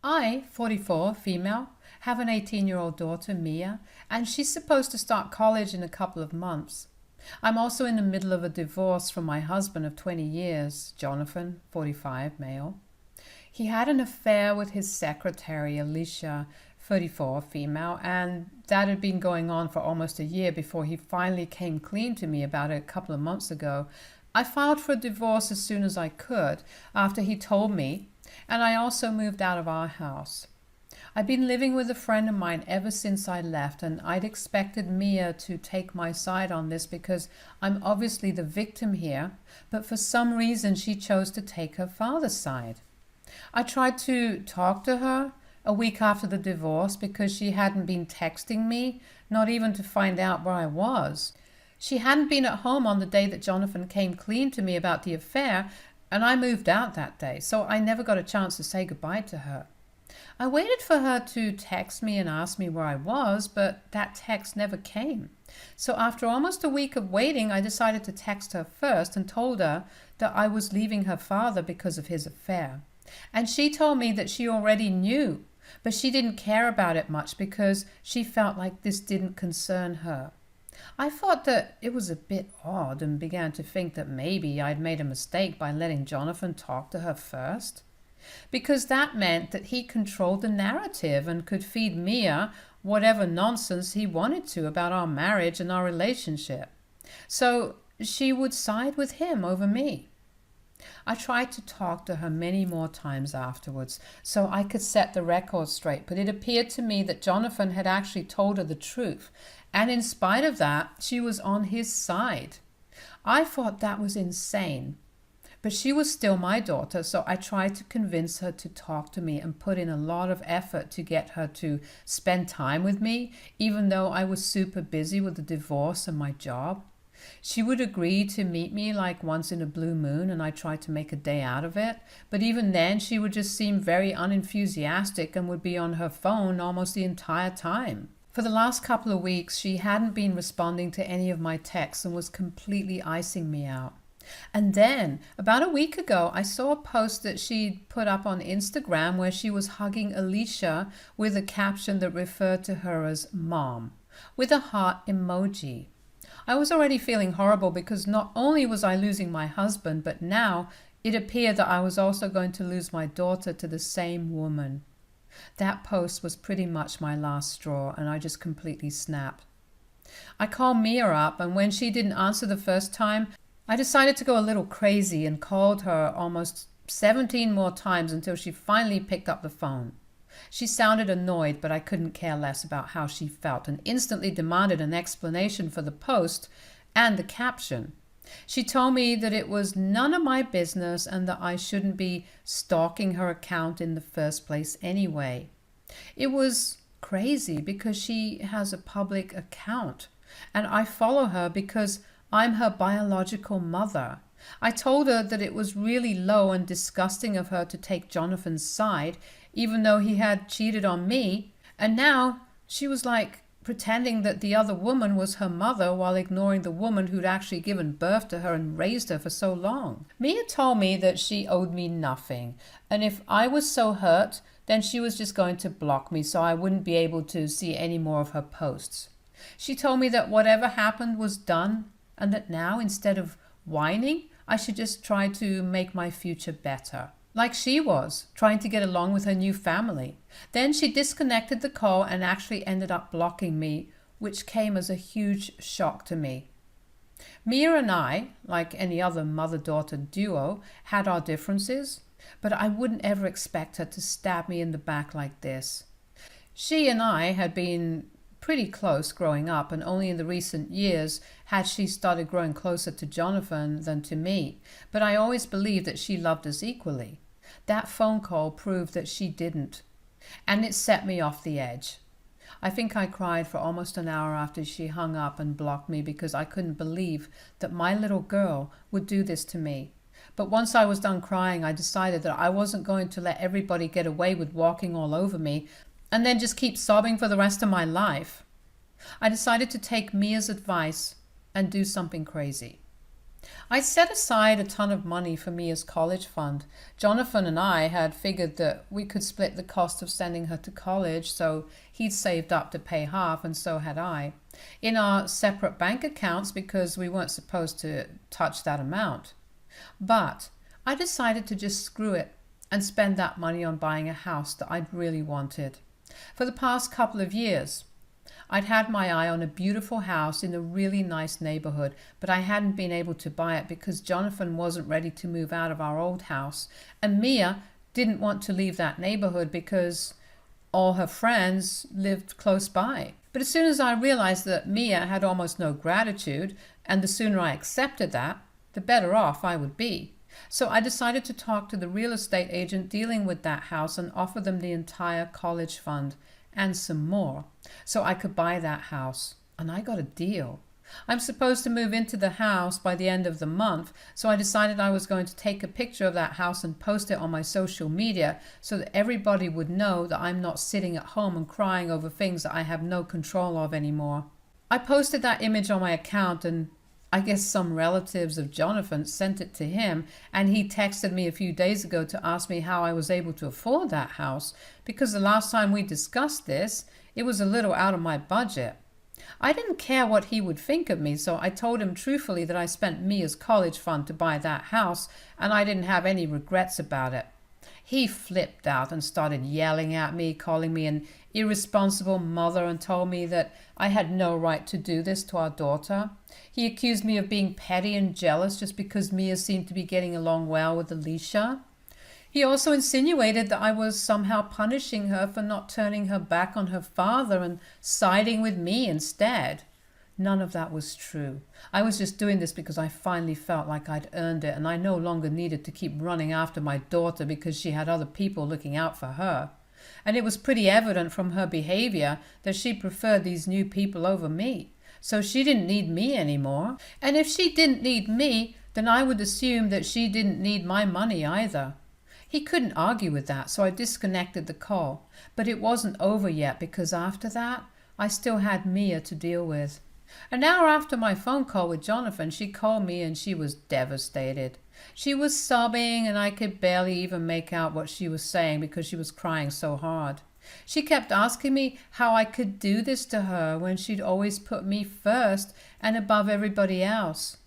I, 44, female, have an 18-year-old daughter, Mia, and she's supposed to start college in a couple of months. I'm also in the middle of a divorce from my husband of 20 years, Jonathan, 45, male. He had an affair with his secretary, Alicia, 34, female, and that had been going on for almost a year before he finally came clean to me about it a couple of months ago. I filed for a divorce as soon as I could after he told me, and I also moved out of our house. I've been living with a friend of mine ever since I left, and I'd expected Mia to take my side on this because I'm obviously the victim here, but for some reason she chose to take her father's side. I tried to talk to her a week after the divorce because she hadn't been texting me, not even to find out where I was. She hadn't been at home on the day that Jonathan came clean to me about the affair, and I moved out that day, so I never got a chance to say goodbye to her. I waited for her to text me and ask me where I was, but that text never came. So after almost a week of waiting, I decided to text her first and told her that I was leaving her father because of his affair. And she told me that she already knew, but she didn't care about it much because she felt like this didn't concern her. I thought that it was a bit odd and began to think that maybe I'd made a mistake by letting Jonathan talk to her first, because that meant that he controlled the narrative and could feed Mia whatever nonsense he wanted to about our marriage and our relationship. So she would side with him over me. I tried to talk to her many more times afterwards so I could set the record straight, but it appeared to me that Jonathan had actually told her the truth, and in spite of that, she was on his side. I thought that was insane, but she was still my daughter, so I tried to convince her to talk to me and put in a lot of effort to get her to spend time with me, even though I was super busy with the divorce and my job. She would agree to meet me like once in a blue moon, and I tried to make a day out of it. But even then, she would just seem very unenthusiastic and would be on her phone almost the entire time. For the last couple of weeks, she hadn't been responding to any of my texts and was completely icing me out. And then, about a week ago, I saw a post that she'd put up on Instagram where she was hugging Alicia with a caption that referred to her as Mom, with a heart emoji. I was already feeling horrible because not only was I losing my husband, but now it appeared that I was also going to lose my daughter to the same woman. That post was pretty much my last straw, and I just completely snapped. I called Mia up, and when she didn't answer the first time, I decided to go a little crazy and called her almost 17 more times until she finally picked up the phone. She sounded annoyed, but I couldn't care less about how she felt and instantly demanded an explanation for the post and the caption. She told me that it was none of my business and that I shouldn't be stalking her account in the first place anyway. It was crazy because she has a public account and I follow her because I'm her biological mother. I told her that it was really low and disgusting of her to take Jonathan's side, even though he had cheated on me, and now she was like pretending that the other woman was her mother while ignoring the woman who'd actually given birth to her and raised her for so long. Mia told me that she owed me nothing, and if I was so hurt, then she was just going to block me so I wouldn't be able to see any more of her posts. She told me that whatever happened was done, and that now, instead of whining, I should just try to make my future better, like she was, trying to get along with her new family. Then she disconnected the call and actually ended up blocking me, which came as a huge shock to me. Mia and I, like any other mother-daughter duo, had our differences, but I wouldn't ever expect her to stab me in the back like this. She and I had been pretty close growing up, and only in the recent years had she started growing closer to Jonathan than to me, but I always believed that she loved us equally. That phone call proved that she didn't, and it set me off the edge. I think I cried for almost an hour after she hung up and blocked me because I couldn't believe that my little girl would do this to me. But once I was done crying, I decided that I wasn't going to let everybody get away with walking all over me and then just keep sobbing for the rest of my life. I decided to take Mia's advice and do something crazy. I set aside a ton of money for Mia's college fund. Jonathan and I had figured that we could split the cost of sending her to college, so he'd saved up to pay half, and so had I, in our separate bank accounts because we weren't supposed to touch that amount. But I decided to just screw it and spend that money on buying a house that I'd really wanted. For the past couple of years, I'd had my eye on a beautiful house in a really nice neighborhood, but I hadn't been able to buy it because Jonathan wasn't ready to move out of our old house, and Mia didn't want to leave that neighborhood because all her friends lived close by. But as soon as I realized that Mia had almost no gratitude, and the sooner I accepted that, the better off I would be. So I decided to talk to the real estate agent dealing with that house and offer them the entire college fund and some more, so I could buy that house. And I got a deal. I'm supposed to move into the house by the end of the month, so I decided I was going to take a picture of that house and post it on my social media so that everybody would know that I'm not sitting at home and crying over things that I have no control of anymore. I posted that image on my account, and I guess some relatives of Jonathan sent it to him, and he texted me a few days ago to ask me how I was able to afford that house, because the last time we discussed this, it was a little out of my budget. I didn't care what he would think of me, so I told him truthfully that I spent Mia's college fund to buy that house, and I didn't have any regrets about it. He flipped out and started yelling at me, calling me an irresponsible mother, and told me that I had no right to do this to our daughter. He accused me of being petty and jealous just because Mia seemed to be getting along well with Alicia. He also insinuated that I was somehow punishing her for not turning her back on her father and siding with me instead. None of that was true. I was just doing this because I finally felt like I'd earned it, and I no longer needed to keep running after my daughter because she had other people looking out for her. And it was pretty evident from her behavior that she preferred these new people over me. So she didn't need me anymore. And if she didn't need me, then I would assume that she didn't need my money either. He couldn't argue with that, so I disconnected the call. But it wasn't over yet, because after that, I still had Mia to deal with. An hour after my phone call with Jonathan, she called me and she was devastated. She was sobbing, and I could barely even make out what she was saying because she was crying so hard. She kept asking me how I could do this to her when she'd always put me first and above everybody else.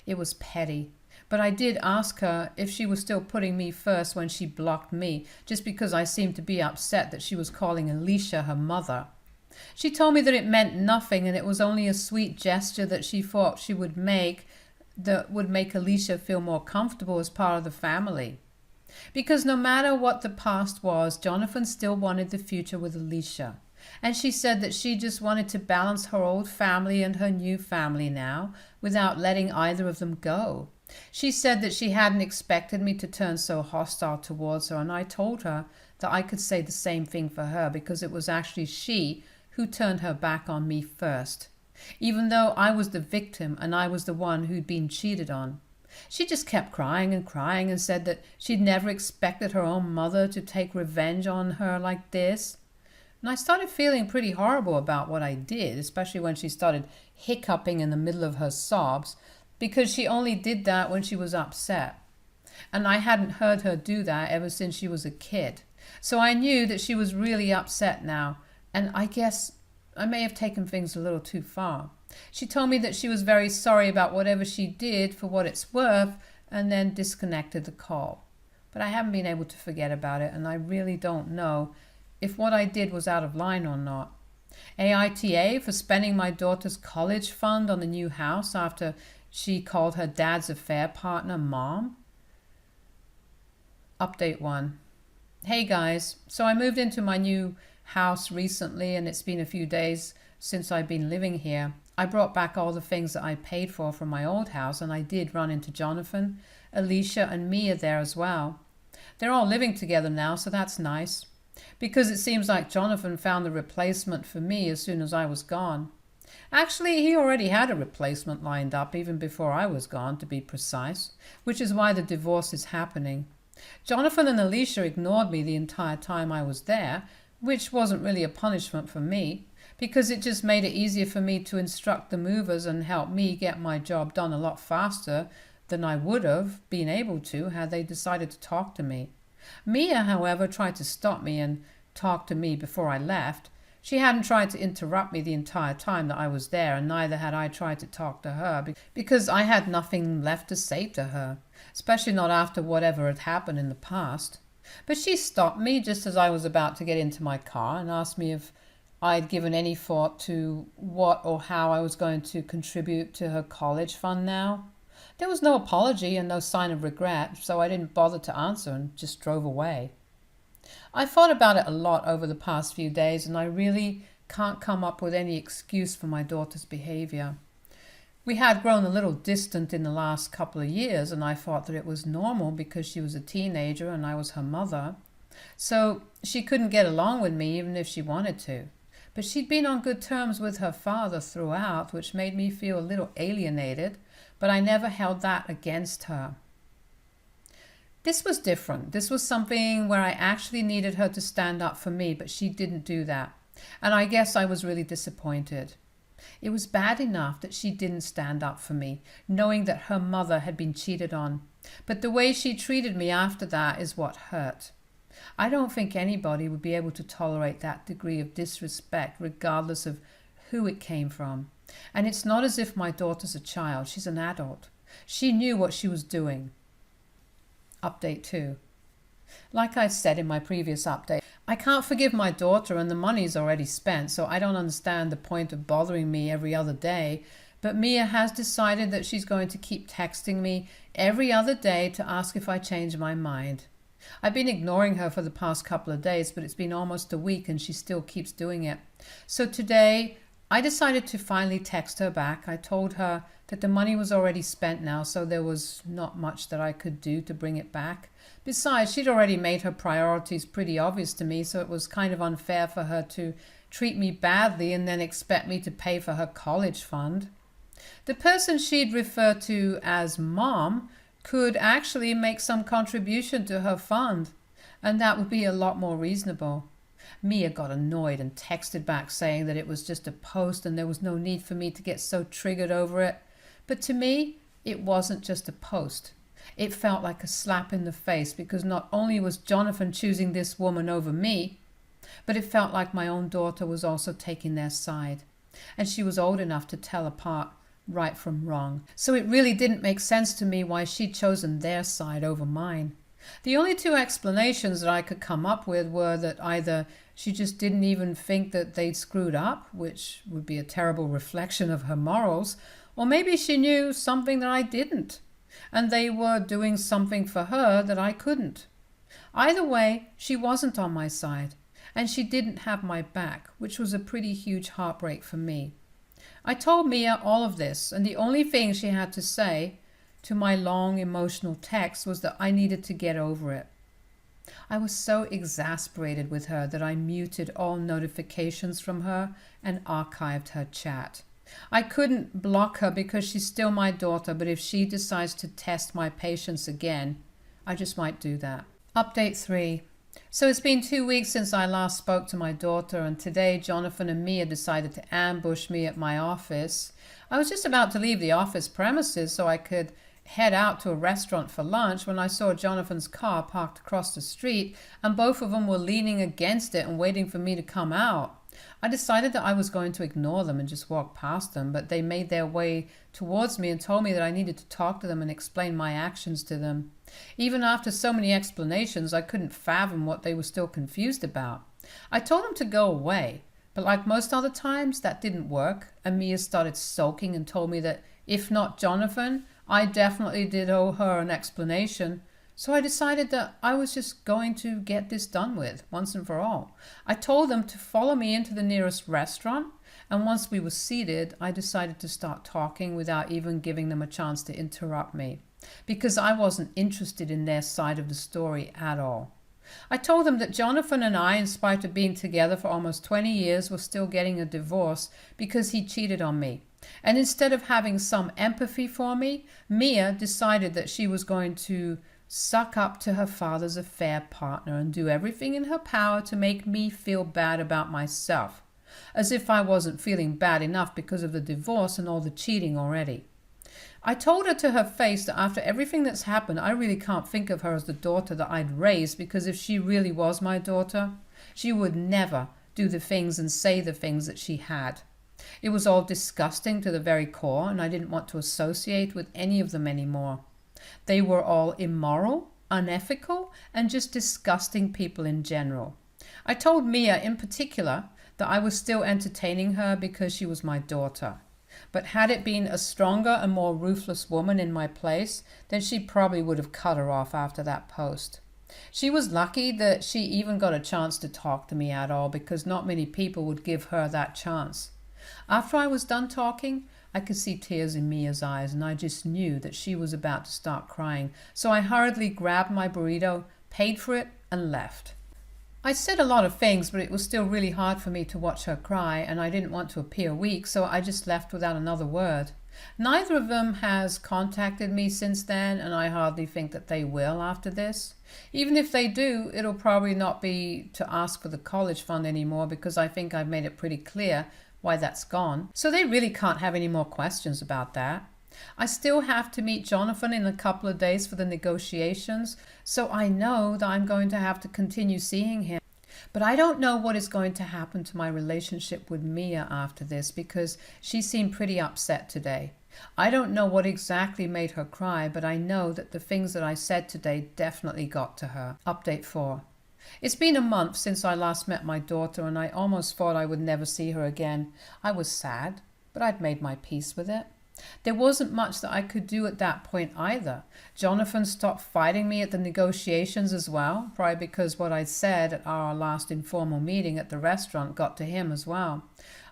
It was petty, but I did ask her if she was still putting me first when she blocked me, just because I seemed to be upset that she was calling Alicia her mother. She told me that it meant nothing, and it was only a sweet gesture that she thought she would make that would make Alicia feel more comfortable as part of the family. Because no matter what the past was, Jonathan still wanted the future with Alicia. And she said that she just wanted to balance her old family and her new family now, without letting either of them go. She said that she hadn't expected me to turn so hostile towards her, and I told her that I could say the same thing for her, because it was actually she who turned her back on me first, even though I was the victim and I was the one who'd been cheated on. She just kept crying and said that she'd never expected her own mother to take revenge on her like this. And I started feeling pretty horrible about what I did, especially when she started hiccuping in the middle of her sobs, because she only did that when she was upset. And I hadn't heard her do that ever since she was a kid. So I knew that she was really upset now, and I guess I may have taken things a little too far. She told me that she was very sorry about whatever she did for what it's worth, and then disconnected the call. But I haven't been able to forget about it, and I really don't know if what I did was out of line or not. AITA for spending my daughter's college fund on the new house after she called her dad's affair partner Mom. Update 1. Hey guys, so I moved into my new house recently, and it's been a few days since I've been living here. I brought back all the things that I paid for from my old house, and I did run into Jonathan, Alicia, and Mia there as well. They're all living together now, so that's nice, because it seems like Jonathan found a replacement for me as soon as I was gone. Actually, he already had a replacement lined up even before I was gone, to be precise, which is why the divorce is happening. Jonathan and Alicia ignored me the entire time I was there, which wasn't really a punishment for me, because it just made it easier for me to instruct the movers and help me get my job done a lot faster than I would have been able to had they decided to talk to me. Mia, however, tried to stop me and talk to me before I left. She hadn't tried to interrupt me the entire time that I was there, and neither had I tried to talk to her, because I had nothing left to say to her, especially not after whatever had happened in the past. But she stopped me just as I was about to get into my car and asked me if I'd given any thought to what or how I was going to contribute to her college fund now. There was no apology and no sign of regret, so I didn't bother to answer and just drove away. I thought about it a lot over the past few days, and I really can't come up with any excuse for my daughter's behavior. We had grown a little distant in the last couple of years, and I thought that it was normal because she was a teenager and I was her mother. So she couldn't get along with me even if she wanted to. But she'd been on good terms with her father throughout, which made me feel a little alienated, but I never held that against her. This was different. This was something where I actually needed her to stand up for me, but she didn't do that. And I guess I was really disappointed. It was bad enough that she didn't stand up for me, knowing that her mother had been cheated on. But the way she treated me after that is what hurt. I don't think anybody would be able to tolerate that degree of disrespect, regardless of who it came from. And it's not as if my daughter's a child. She's an adult. She knew what she was doing. Update 2. Like I said in my previous update, I can't forgive my daughter and the money's already spent, so I don't understand the point of bothering me every other day. But Mia has decided that she's going to keep texting me every other day to ask if I change my mind. I've been ignoring her for the past couple of days, but it's been almost a week and she still keeps doing it. So today, I decided to finally text her back. I told her that the money was already spent now, so there was not much that I could do to bring it back. Besides, she'd already made her priorities pretty obvious to me, so it was kind of unfair for her to treat me badly and then expect me to pay for her college fund. The person she'd referred to as Mom could actually make some contribution to her fund, and that would be a lot more reasonable. Mia got annoyed and texted back saying that it was just a post and there was no need for me to get so triggered over it. But to me, it wasn't just a post. It felt like a slap in the face because not only was Jonathan choosing this woman over me, but it felt like my own daughter was also taking their side. And she was old enough to tell apart right from wrong. So it really didn't make sense to me why she'd chosen their side over mine. The only two explanations that I could come up with were that either she just didn't even think that they'd screwed up, which would be a terrible reflection of her morals, or maybe she knew something that I didn't, and they were doing something for her that I couldn't. Either way, she wasn't on my side, and she didn't have my back, which was a pretty huge heartbreak for me. I told Mia all of this, and the only thing she had to say to my long emotional text was that I needed to get over it. I was so exasperated with her that I muted all notifications from her and archived her chat. I couldn't block her because she's still my daughter, but if she decides to test my patience again, I just might do that. Update 3. So it's been 2 weeks since I last spoke to my daughter, and today Jonathan and Mia decided to ambush me at my office. I was just about to leave the office premises so I could head out to a restaurant for lunch when I saw Jonathan's car parked across the street, and both of them were leaning against it and waiting for me to come out. I decided that I was going to ignore them and just walk past them, but they made their way towards me and told me that I needed to talk to them and explain my actions to them. Even after so many explanations, I couldn't fathom what they were still confused about. I told them to go away, but like most other times, that didn't work, and Mia started sulking and told me that if not Jonathan, I definitely did owe her an explanation. So I decided that I was just going to get this done with, once and for all. I told them to follow me into the nearest restaurant, and once we were seated, I decided to start talking without even giving them a chance to interrupt me, because I wasn't interested in their side of the story at all. I told them that Jonathan and I, in spite of being together for almost 20 years, were still getting a divorce because he cheated on me. And instead of having some empathy for me, Mia decided that she was going to suck up to her father's affair partner and do everything in her power to make me feel bad about myself, as if I wasn't feeling bad enough because of the divorce and all the cheating already. I told her to her face that after everything that's happened, I really can't think of her as the daughter that I'd raised, because if she really was my daughter, she would never do the things and say the things that she had. It was all disgusting to the very core, and I didn't want to associate with any of them anymore. They were all immoral, unethical, and just disgusting people in general. I told Mia in particular that I was still entertaining her because she was my daughter. But had it been a stronger and more ruthless woman in my place, then she probably would have cut her off after that post. She was lucky that she even got a chance to talk to me at all, because not many people would give her that chance. After I was done talking, I could see tears in Mia's eyes, and I just knew that she was about to start crying. So I hurriedly grabbed my burrito, paid for it, and left. I said a lot of things, but it was still really hard for me to watch her cry, and I didn't want to appear weak, so I just left without another word. Neither of them has contacted me since then, and I hardly think that they will after this. Even if they do, it'll probably not be to ask for the college fund anymore, because I think I've made it pretty clear why that's gone. So they really can't have any more questions about that. I still have to meet Jonathan in a couple of days for the negotiations, so I know that I'm going to have to continue seeing him. But I don't know what is going to happen to my relationship with Mia after this, because she seemed pretty upset today. I don't know what exactly made her cry, but I know that the things that I said today definitely got to her. Update 4. It's been a month since I last met my daughter, and I almost thought I would never see her again. I was sad, but I'd made my peace with it. There wasn't much that I could do at that point either. Jonathan stopped fighting me at the negotiations as well, probably because what I'd said at our last informal meeting at the restaurant got to him as well.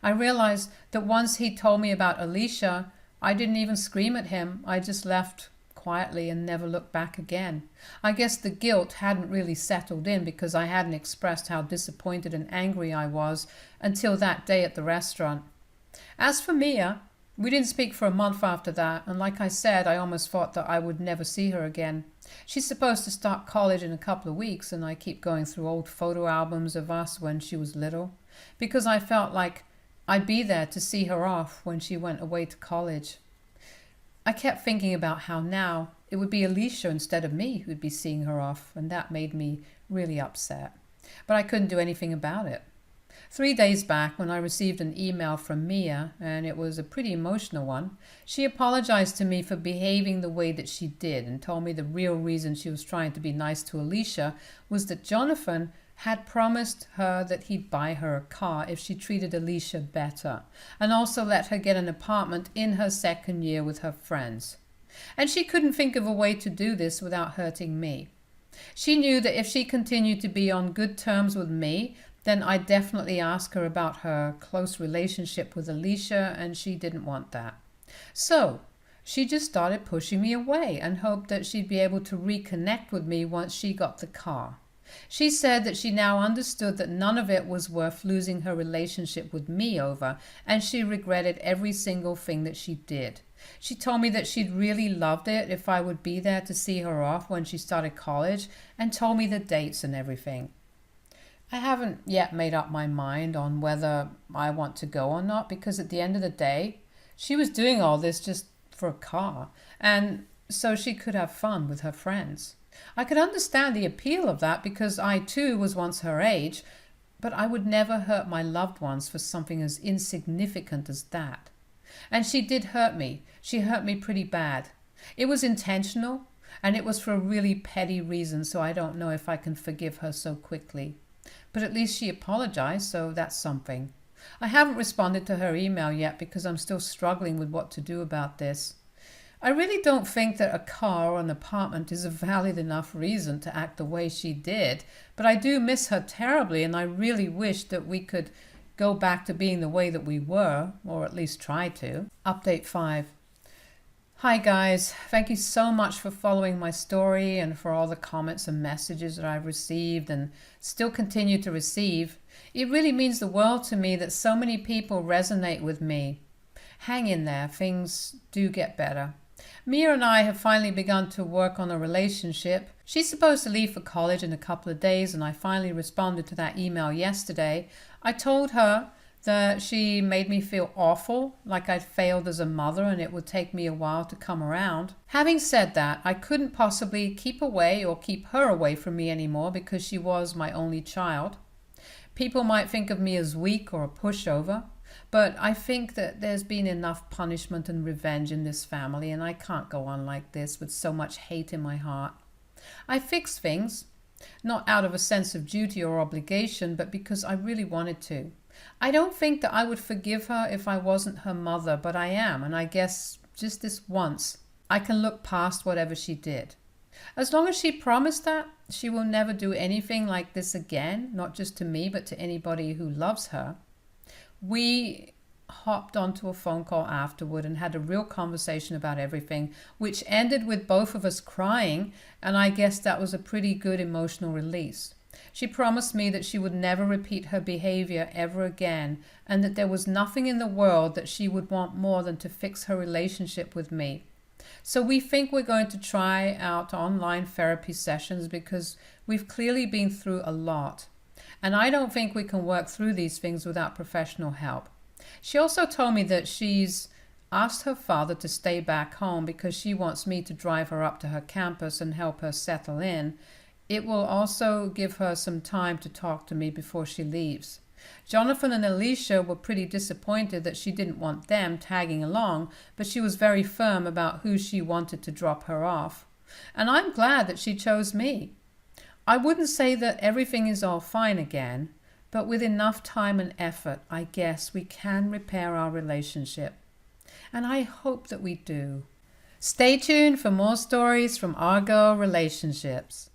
I realized that once he told me about Alicia, I didn't even scream at him. I just left quietly and never looked back again. I guess the guilt hadn't really settled in, because I hadn't expressed how disappointed and angry I was until that day at the restaurant. As for Mia, we didn't speak for a month after that, and like I said, I almost thought that I would never see her again. She's supposed to start college in a couple of weeks, and I keep going through old photo albums of us when she was little, because I felt like I'd be there to see her off when she went away to college. I kept thinking about how now it would be Alicia instead of me who'd be seeing her off, and that made me really upset. But I couldn't do anything about it. 3 days back, when I received an email from Mia, and it was a pretty emotional one, she apologized to me for behaving the way that she did, and told me the real reason she was trying to be nice to Alicia was that Jonathan had promised her that he'd buy her a car if she treated Alicia better, and also let her get an apartment in her second year with her friends. And she couldn't think of a way to do this without hurting me. She knew that if she continued to be on good terms with me, then I'd definitely ask her about her close relationship with Alicia, and she didn't want that. So she just started pushing me away and hoped that she'd be able to reconnect with me once she got the car. She said that she now understood that none of it was worth losing her relationship with me over, and she regretted every single thing that she did. She told me that she'd really loved it if I would be there to see her off when she started college, and told me the dates and everything. I haven't yet made up my mind on whether I want to go or not, because at the end of the day, she was doing all this just for a car, and so she could have fun with her friends. I could understand the appeal of that, because I too was once her age, but I would never hurt my loved ones for something as insignificant as that. And she did hurt me. She hurt me pretty bad. It was intentional, and it was for a really petty reason, so I don't know if I can forgive her so quickly. But at least she apologized, so that's something. I haven't responded to her email yet, because I'm still struggling with what to do about this. I really don't think that a car or an apartment is a valid enough reason to act the way she did, but I do miss her terribly, and I really wish that we could go back to being the way that we were, or at least try to. Update 5. Hi guys, thank you so much for following my story and for all the comments and messages that I've received and still continue to receive. It really means the world to me that so many people resonate with me. Hang in there, things do get better. Mia and I have finally begun to work on a relationship. She's supposed to leave for college in a couple of days, and I finally responded to that email yesterday. I told her that she made me feel awful, like I'd failed as a mother and it would take me a while to come around. Having said that, I couldn't possibly keep away or keep her away from me anymore because she was my only child. People might think of me as weak or a pushover, but I think that there's been enough punishment and revenge in this family, and I can't go on like this with so much hate in my heart. I fixed things, not out of a sense of duty or obligation, but because I really wanted to. I don't think that I would forgive her if I wasn't her mother, but I am, and I guess just this once, I can look past whatever she did. As long as she promised that she will never do anything like this again, not just to me, but to anybody who loves her. We hopped onto a phone call afterward and had a real conversation about everything, which ended with both of us crying, and I guess that was a pretty good emotional release. She promised me that she would never repeat her behavior ever again, and that there was nothing in the world that she would want more than to fix her relationship with me. So we think we're going to try out online therapy sessions because we've clearly been through a lot. And I don't think we can work through these things without professional help. She also told me that she's asked her father to stay back home because she wants me to drive her up to her campus and help her settle in. It will also give her some time to talk to me before she leaves. Jonathan and Alicia were pretty disappointed that she didn't want them tagging along, but she was very firm about who she wanted to drop her off. And I'm glad that she chose me. I wouldn't say that everything is all fine again, but with enough time and effort, I guess we can repair our relationship. And I hope that we do. Stay tuned for more stories from Our Girl Relationships.